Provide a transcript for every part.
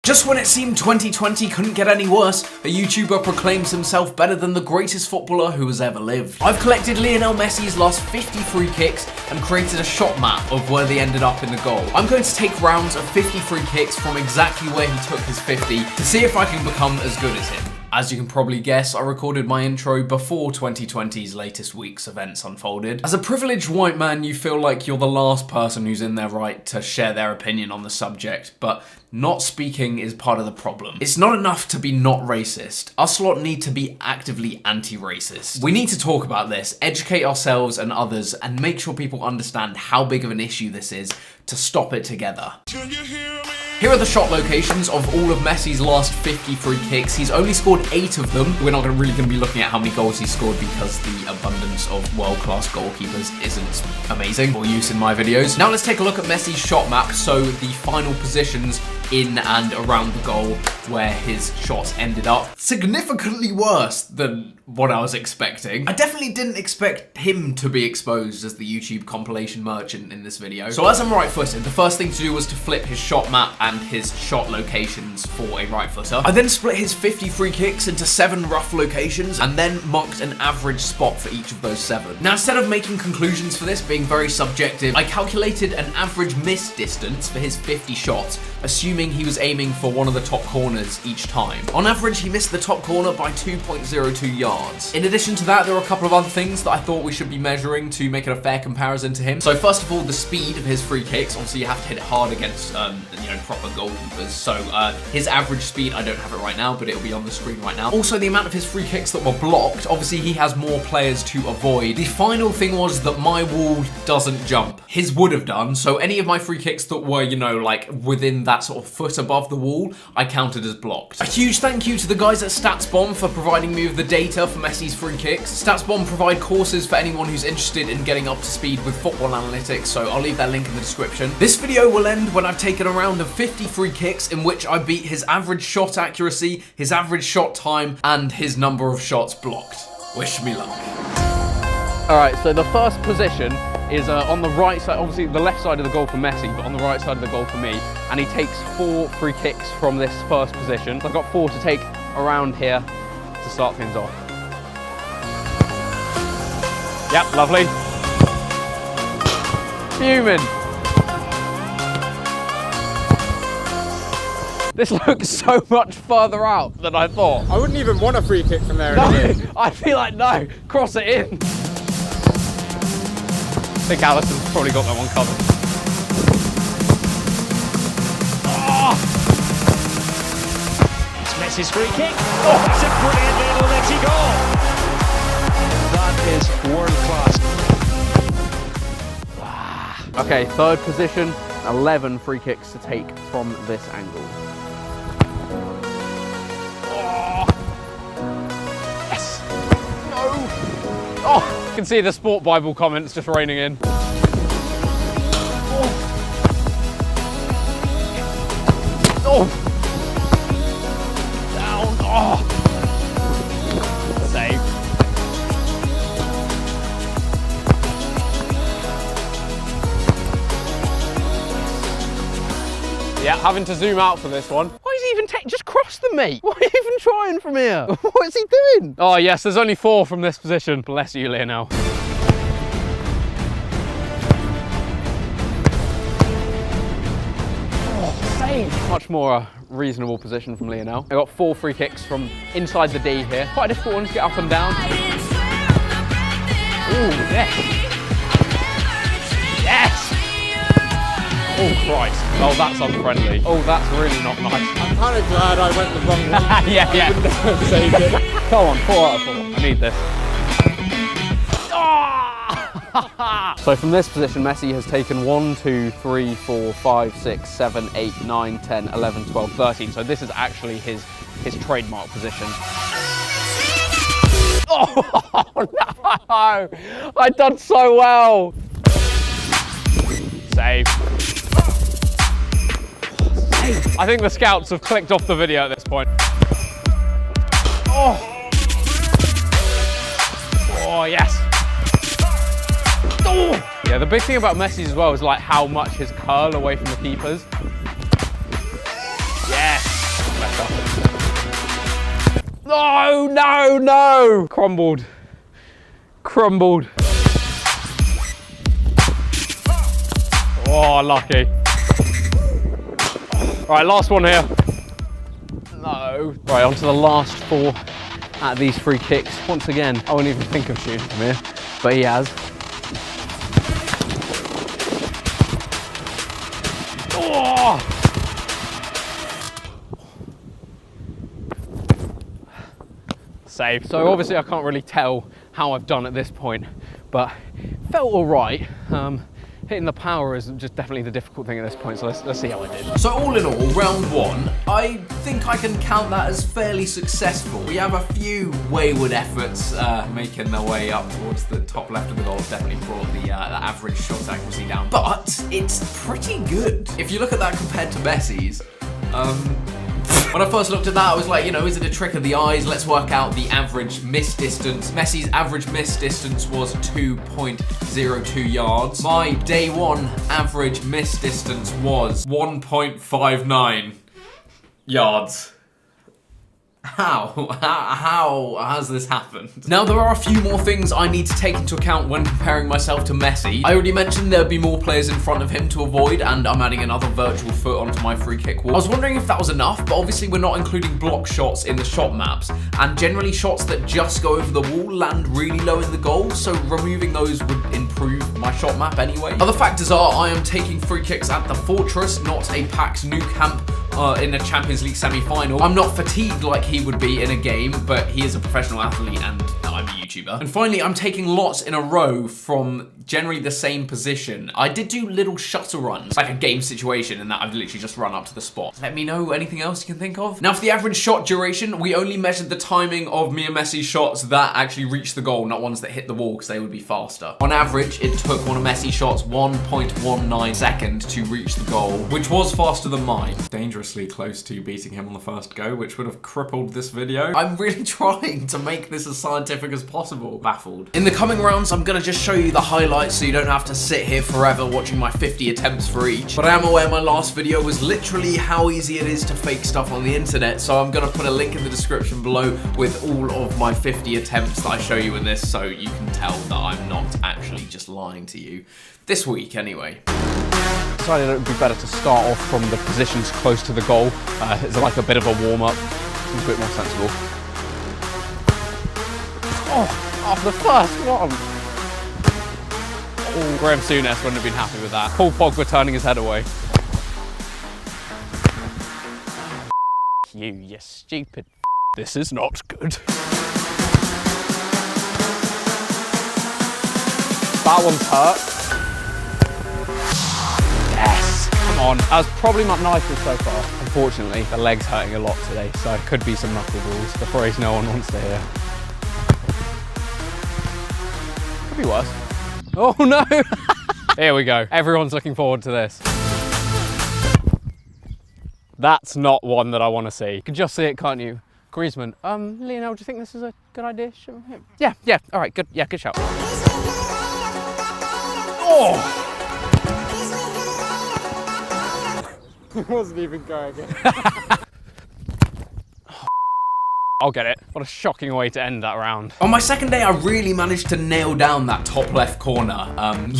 Just when it seemed 2020 couldn't get any worse, a YouTuber proclaims himself better than the greatest footballer who has ever lived. I've collected Lionel Messi's last 50 free kicks and created a shot map of where they ended up in the goal. I'm going to take rounds of 50 free kicks from exactly where he took his 50 to see if I can become as good as him. As you can probably guess, I recorded my intro before 2020's latest week's events unfolded. As a privileged white man, you feel like you're the last person who's in their right to share their opinion on the subject, but not speaking is part of the problem. It's not enough to be not racist. Us lot need to be actively anti-racist. We need to talk about this, educate ourselves and others, and make sure people understand how big of an issue this is to stop it together. Here are the shot locations of all of Messi's last 50 free kicks. He's only scored 8 of them. We're not really going to be looking at how many goals he scored because the abundance of world-class goalkeepers isn't amazing for use in my videos. Now let's take a look at Messi's shot map, so the final positions in and around the goal where his shots ended up. Significantly worse than what I was expecting. I definitely didn't expect him to be exposed as the YouTube compilation merchant in this video. So as I'm right-footed, the first thing to do was to flip his shot map and his shot locations for a right footer. I then split his 50 free kicks into 7 rough locations and then marked an average spot for each of those 7. Now instead of making conclusions for this being very subjective, I calculated an average miss distance for his 50 shots, assuming he was aiming for one of the top corners each time. On average, he missed the top corner by 2.02 yards. In addition to that, there are a couple of other things that I thought we should be measuring to make it a fair comparison to him. So first of all, the speed of his free kicks. Obviously, you have to hit it hard against proper goalkeepers. So his average speed, I don't have it right now, but it'll be on the screen right now. Also, the amount of his free kicks that were blocked. Obviously, he has more players to avoid. The final thing was that my wall doesn't jump. His would have done. So any of my free kicks that were, like within that sort of foot above the wall, I counted as blocked. A huge thank you to the guys at StatsBomb for providing me with the data for Messi's free kicks. StatsBomb provide courses for anyone who's interested in getting up to speed with football analytics, so I'll leave that link in the description. This video will end when I've taken a round of 50 free kicks in which I beat his average shot accuracy, his average shot time, and his number of shots blocked. Wish me luck. Alright, so the first position is on the right side, obviously the left side of the goal for Messi, but on the right side of the goal for me. And he takes 4 free kicks from this first position. So I've got 4 to take around here to start things off. Yep, lovely. Fuming. This looks so much further out than I thought. I wouldn't even want a free kick from there. No, I'd be like, no, cross it in. I think Allison's probably got that one covered. Oh! It's Messi's free kick. Oh, that's a brilliant little netty goal. That is world class. Okay, third position, 11 free kicks to take from this angle. Oh! Yes! No! Oh! You can see the Sport Bible comments just raining in. Oh! Oh! Down! Oh! Save. Yeah, having to zoom out for this one. Why is he even just cross them, mate? Why are you even trying from here? What is he doing? Oh yes, there's only 4 from this position. Bless you, Lionel. Oh, save. Much more reasonable position from Lionel. I got 4 free kicks from inside the D here. Quite a difficult one to get up and down. Ooh, yes. Yes! Oh Christ. Oh, that's unfriendly. Oh, that's really not nice. I'm kind of glad I went the wrong way. yeah. I wouldn't have saved it. Come on, 4 out of 4. I need this. So from this position, Messi has taken 1, 2, 3, 4, 5, 6, 7, 8, 9, 10, 11, 12, 13. So this is actually his trademark position. Oh no! I've done so well. Save. I think the scouts have clicked off the video at this point. Oh! Oh, yes! Oh! Yeah, the big thing about Messi as well is like how much his curl away from the keepers. Yes! No, no, no! Crumbled. Crumbled. Oh, lucky. Right, last one here. No. Right, on to the last 4 out of these free kicks. Once again, I wouldn't even think of shooting from here, but he has. Oh! Save. So obviously I can't really tell how I've done at this point, but felt all right. Hitting the power is just definitely the difficult thing at this point, so let's see how I did. So all in all, round 1, I think I can count that as fairly successful. We have a few wayward efforts making their way up towards the top left of the goal. Definitely brought the average shot accuracy down, but it's pretty good. If you look at that compared to Messi's, when I first looked at that, I was like, you know, is it a trick of the eyes? Let's work out the average miss distance. Messi's average miss distance was 2.02 yards. My day 1 average miss distance was 1.59 yards. How has this happened? Now, there are a few more things I need to take into account when comparing myself to Messi. I already mentioned there'd be more players in front of him to avoid, and I'm adding another virtual foot onto my free kick wall. I was wondering if that was enough, but obviously we're not including block shots in the shot maps, and generally shots that just go over the wall land really low in the goal, so removing those would improve my shot map anyway. Other factors are I am taking free kicks at the Fortress, not a packed Nou Camp in a Champions League semi-final. I'm not fatigued like he would be in a game, but he is a professional athlete and I'm a YouTuber. And finally, I'm taking lots in a row from generally the same position. I did do little shutter runs, like a game situation, and that I've literally just run up to the spot. Let me know anything else you can think of. Now, for the average shot duration, we only measured the timing of me and Messi's shots that actually reached the goal, not ones that hit the wall, because they would be faster. On average, it took one of Messi's shots 1.19 seconds to reach the goal, which was faster than mine. Dangerously close to beating him on the first go, which would have crippled this video. I'm really trying to make this as scientific as possible. Baffled. In the coming rounds, I'm gonna just show you the highlights so you don't have to sit here forever watching my 50 attempts for each. But I am aware my last video was literally how easy it is to fake stuff on the internet, so I'm gonna put a link in the description below with all of my 50 attempts that I show you in this, so you can tell that I'm not actually just lying to you. This week, anyway. Decided it would be better to start off from the positions close to the goal. It's like a bit of a warm-up. Seems a bit more sensible. Oh, after the first one. Oh, Graham Souness wouldn't have been happy with that. Paul Pogba turning his head away. You stupid. This is not good. That one's hurt. Yes! Come on. That was probably my nicest so far. Unfortunately, the leg's hurting a lot today, so it could be some knuckleballs. The phrase no one wants to hear. Could be worse. Oh no! Here we go. Everyone's looking forward to this. That's not one that I want to see. You can just see it, can't you? Griezmann. Lionel, do you think this is a good idea? Yeah, all right, good. Yeah, good shout. Oh! It wasn't even going. I'll get it. What a shocking way to end that round. On my second day, I really managed to nail down that top left corner.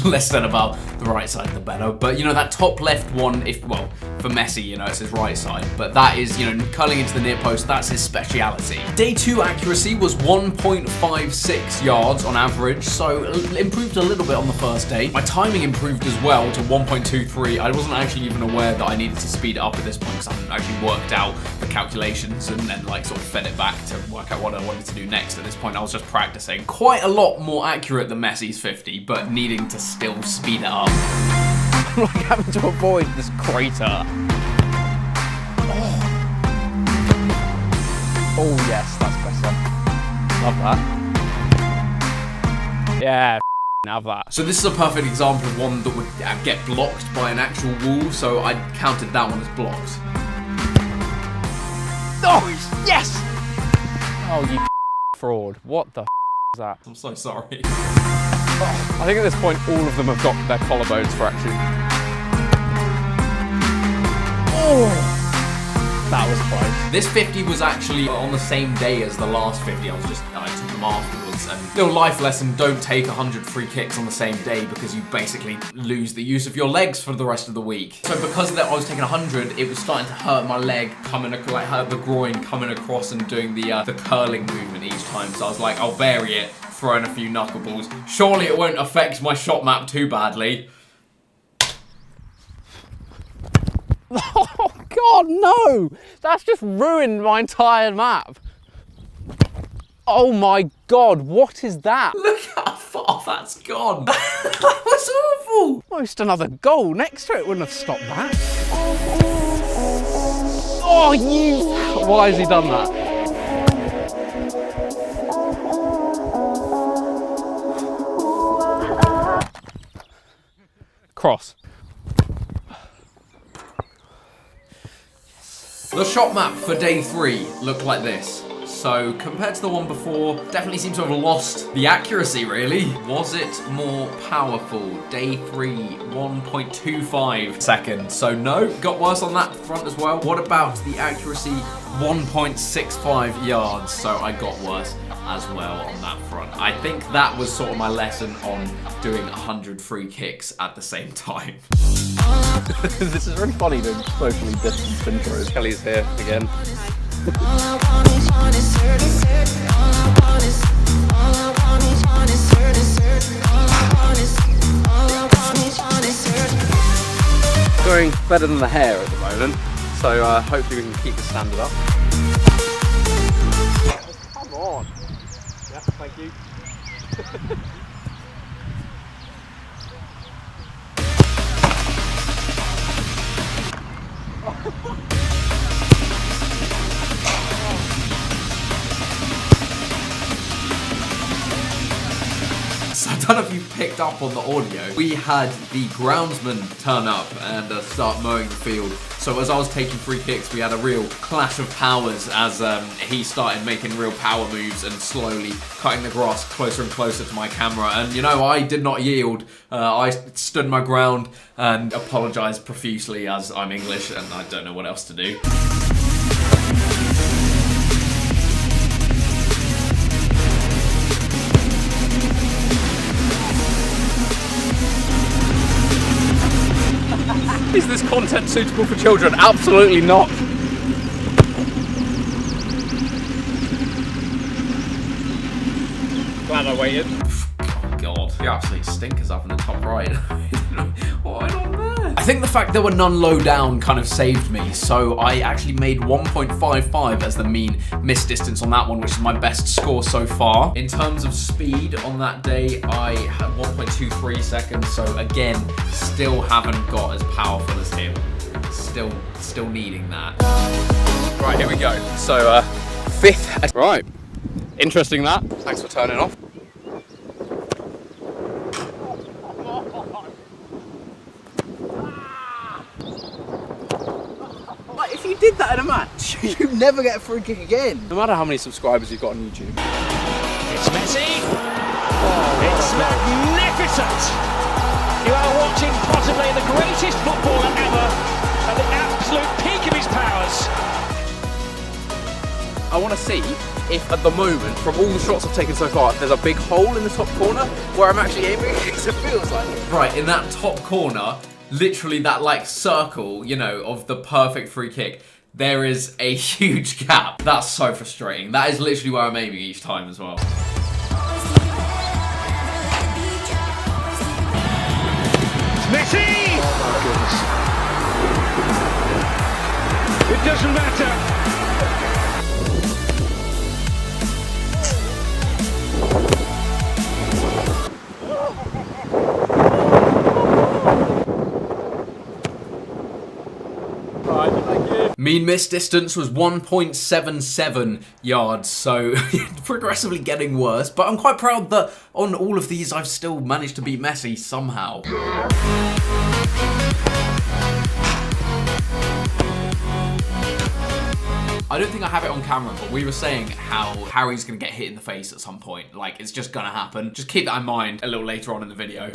Less than about the right side, the better. But, you know, that top left one, well, for Messi, you know, it's his right side. But that is, you know, curling into the near post, that's his speciality. Day 2 accuracy was 1.56 yards on average, so improved a little bit on the first day. My timing improved as well to 1.23. I wasn't actually even aware that I needed to speed it up at this point because I hadn't actually worked out the calculations and then, like, sort of fed it back to work out what I wanted to do next. At this point, I was just practicing. Quite a lot more accurate than Messi's 50, but needing to still speed it up. I'm like having to avoid this crater. Oh yes, that's better. Love that. Yeah, have that. So this is a perfect example of one that would get blocked by an actual wall, so I counted that one as blocked. Oh, yes! Oh, you fraud. What the is that? I'm so sorry. I think at this point, all of them have got their collarbones fractured. Oh! That was close. This 50 was actually on the same day as the last 50. I took them afterwards. And little life lesson, don't take 100 free kicks on the same day because you basically lose the use of your legs for the rest of the week. So because of that, I was taking 100, it was starting to hurt my leg, hurt the groin, coming across and doing the curling movement each time. So I was like, I'll vary it, throwing a few knuckleballs. Surely it won't affect my shot map too badly. Oh God, no! That's just ruined my entire map. Oh my God, what is that? Look how far that's gone. That was awful. Almost another goal next to it wouldn't have stopped that. Oh, you! Why has he done that? Cross. The shot map for day 3 looked like this. So compared to the one before, definitely seems to have lost the accuracy really. Was it more powerful? Day 3, 1.25 seconds. So no, got worse on that front as well. What about the accuracy? 1.65 yards. So I got worse as well on that front. I think that was sort of my lesson on doing 100 free kicks at the same time. This is really funny doing socially distanced intros. Kelly's here again. Going better than the hair at the moment, so hopefully we can keep the standard up. Come on. Yeah, thank you. So I don't know if you picked up on the audio. We had the groundsman turn up and start mowing the field. So as I was taking free kicks, we had a real clash of powers as he started making real power moves and slowly cutting the grass closer and closer to my camera. And you know, I did not yield. I stood my ground and apologized profusely as I'm English and I don't know what else to do. Is this content suitable for children? Absolutely not. Glad I waited. Oh God, you're absolute stinkers up in the top right. What on there? I think the fact there were none low down kind of saved me, so I actually made 1.55 as the mean miss distance on that one, which is my best score so far. In terms of speed on that day, I had 1.23 seconds, so again, still haven't got as powerful as him. Still needing that. Right, here we go. So, 5th. Right, interesting that. Thanks for turning off. If you did that in a match, you never get a free kick again. No matter how many subscribers you've got on YouTube. It's Messi. It's magnificent. You are watching possibly the greatest footballer ever at the absolute peak of his powers. I want to see if at the moment, from all the shots I've taken so far, there's a big hole in the top corner where I'm actually aiming, because it feels like. Right, in that top corner, literally that like circle, you know, of the perfect free kick, there is a huge gap. That's so frustrating. That is literally where I'm aiming each time as well. Messi! Oh my goodness. It doesn't matter. Mean miss distance was 1.77 yards, so progressively getting worse, but I'm quite proud that on all of these I've still managed to beat Messi somehow. I don't think I have it on camera, but we were saying how Harry's gonna get hit in the face at some point. Like, it's just gonna happen. Just keep that in mind a little later on in the video.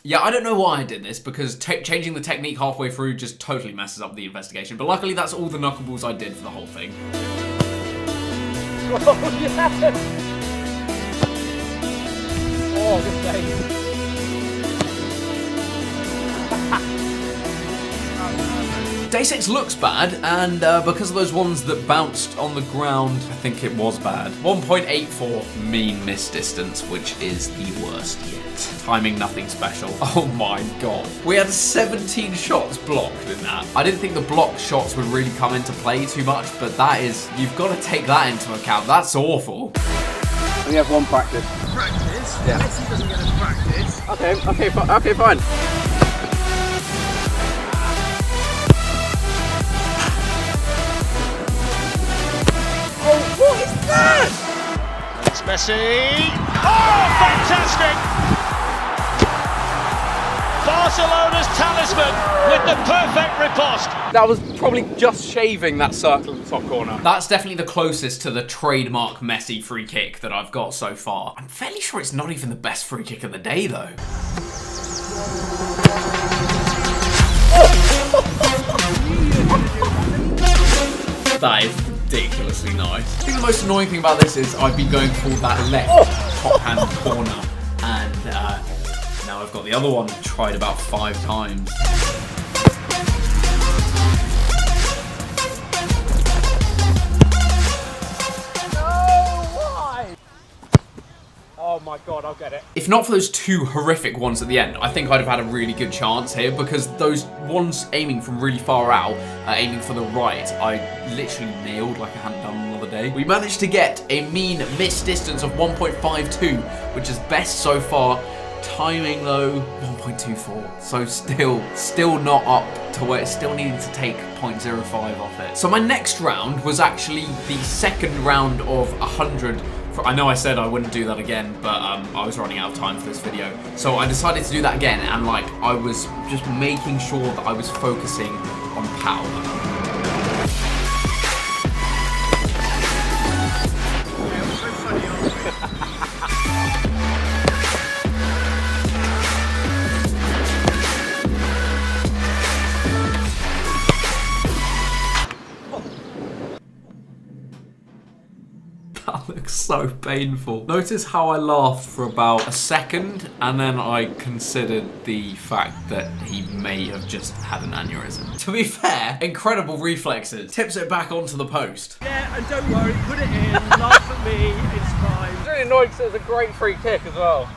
Yeah, I don't know why I did this, because changing the technique halfway through just totally messes up the investigation. But luckily, that's all the knuckleballs I did for the whole thing. Oh, yes! Oh, good save. Day 6 looks bad, and because of those ones that bounced on the ground, I think it was bad. 1.84 mean miss distance, which is the worst yet. Timing, nothing special. Oh my god. We had 17 shots blocked in that. I didn't think the blocked shots would really come into play too much, but that is, you've got to take that into account. That's awful. We have one practice. Practice? Yeah. Messi doesn't get a practice. Okay, fine. What is that? It's Messi. Oh, fantastic! Barcelona's talisman with the perfect riposte. That was probably just shaving that circle in the top corner. That's definitely the closest to the trademark Messi free kick that I've got so far. I'm fairly sure it's not even the best free kick of the day, though. That is ridiculously nice. I think the most annoying thing about this is I've been going for that left top hand corner, and now I've got the other one tried about 5 times. Oh my god, I'll get it. If not for those 2 horrific ones at the end, I think I'd have had a really good chance here, because those ones aiming from really far out, aiming for the right, I literally nailed like I hadn't done another day. We managed to get a mean miss distance of 1.52, which is best so far. Timing though, 1.24. So still not up to where it's still needing to take 0.05 off it. So my next round was actually the second round of 100. I know I said I wouldn't do that again, but I was running out of time for this video. So I decided to do that again, and like I was just making sure that I was focusing on power. That looks so painful. Notice how I laughed for about a second, and then I considered the fact that he may have just had an aneurysm. To be fair, incredible reflexes. Tips it back onto the post. Yeah, and don't worry, put it in, laugh at me, it's fine. I'm really annoyed because it was a great free kick as well.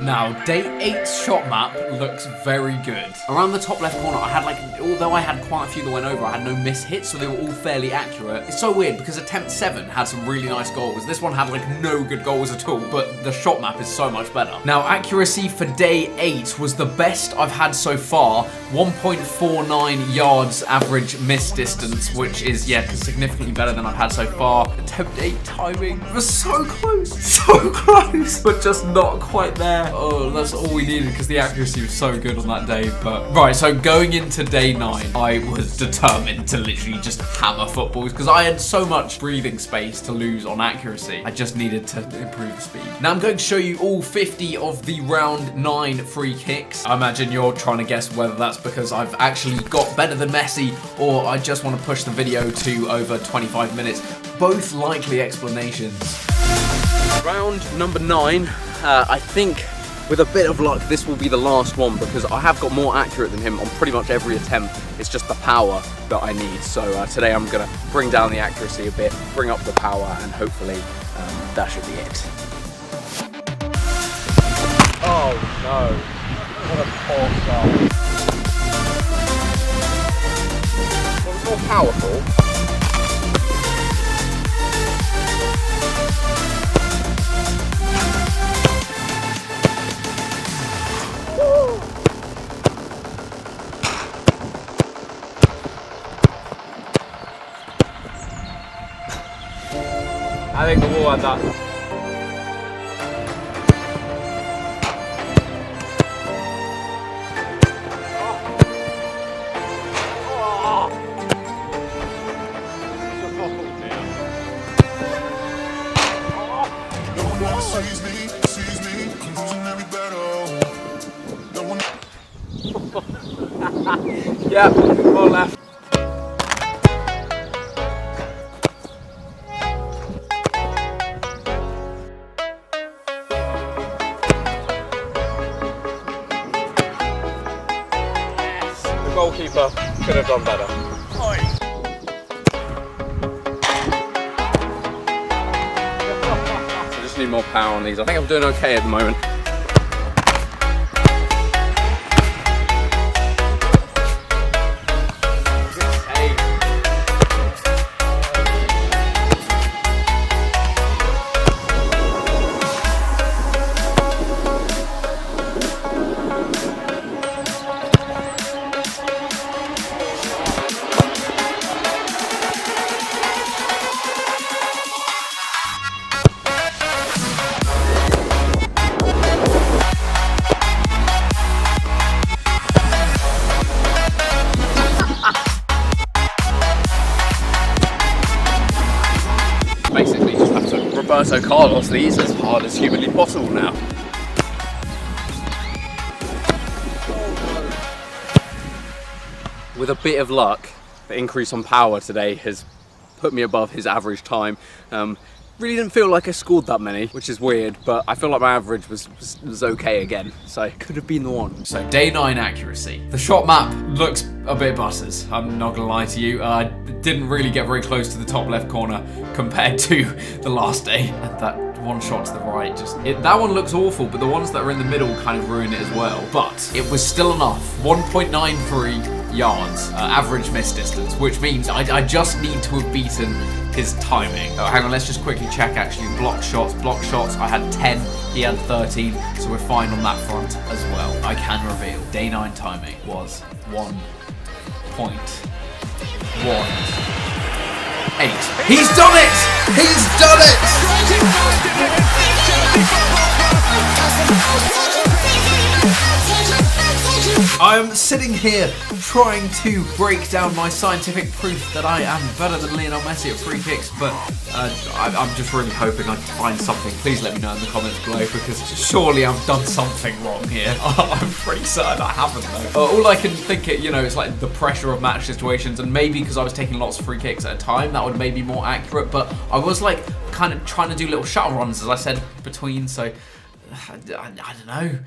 Now, day 8's shot map looks very good. Around the top left corner, I had although I had quite a few that went over, I had no miss hits, so they were all fairly accurate. It's so weird because attempt 7 had some really nice goals. This one had like no good goals at all, but the shot map is so much better. Now, accuracy for day 8 was the best I've had so far. 1.49 yards average miss distance, which is, yeah, significantly better than I've had so far. Attempt 8 timing was so close, but just not quite there. Oh, that's all we needed because the accuracy was so good on that day. But right, so going into day 9, I was determined to literally just hammer footballs because I had so much breathing space to lose on accuracy. I just needed to improve the speed. Now I'm going to show you all 50 of the round 9 free kicks. I imagine you're trying to guess whether that's because I've actually got better than Messi or I just want to push the video to over 25 minutes. Both likely explanations. Round number 9, I think with a bit of luck this will be the last one because I have got more accurate than him on pretty much every attempt. It's just the power that I need. So today I'm going to bring down the accuracy a bit, bring up the power, and hopefully that should be it. Oh no, what a poor goal. What was more powerful? I think the wall had that. Yeah, ball left. The goalkeeper could have done better. I just need more power on these. I think I'm doing okay at the moment. Basically just have to Roberto Carlos these as hard as humanly possible now. With a bit of luck, the increase on power today has put me above his average time. Really didn't feel like I scored that many, which is weird, but I feel like my average was okay again, so it could have been the one. So day 9 accuracy. The shot map looks a bit butters, I'm not gonna lie to you. I didn't really get very close to the top left corner compared to the last day. And that one shot to the right, that one looks awful, but the ones that are in the middle kind of ruin it as well. But it was still enough, 1.93 yards, average miss distance, which means I just need to have beaten his timing. Oh, hang on, let's just quickly check actually. Block shots, I had 10, he had 13, so we're fine on that front as well. I can reveal, day 9 timing was 1.18. He's done it! He's done it! I'm sitting here trying to break down my scientific proof that I am better than Lionel Messi at free kicks, but I'm just really hoping I find something. Please let me know in the comments below, because surely I've done something wrong here. I'm pretty certain I haven't though. All I can think it's like the pressure of match situations, and maybe because I was taking lots of free kicks at a time, that would maybe be more accurate, but I was like kind of trying to do little shuttle runs, as I said, between, so I don't know.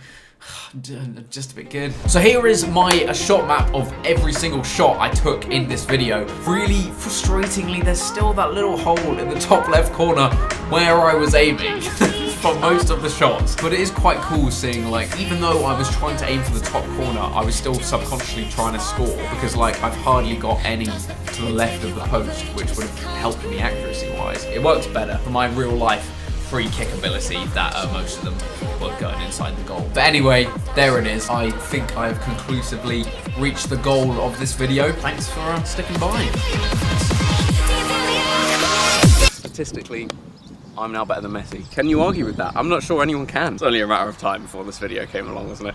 Just a bit good. So here is my shot map of every single shot I took in this video. Really frustratingly, there's still that little hole in the top left corner where I was aiming for most of the shots. But it is quite cool seeing, like, even though I was trying to aim for the top corner, I was still subconsciously trying to score, because like I've hardly got any to the left of the post, which would have helped me accuracy wise. It works better for my real life free kick ability that most of them were going inside the goal. But anyway, there it is. I think I have conclusively reached the goal of this video. Thanks for sticking by. Statistically, I'm now better than Messi. Can you argue with that? I'm not sure anyone can. It's only a matter of time before this video came along, wasn't it?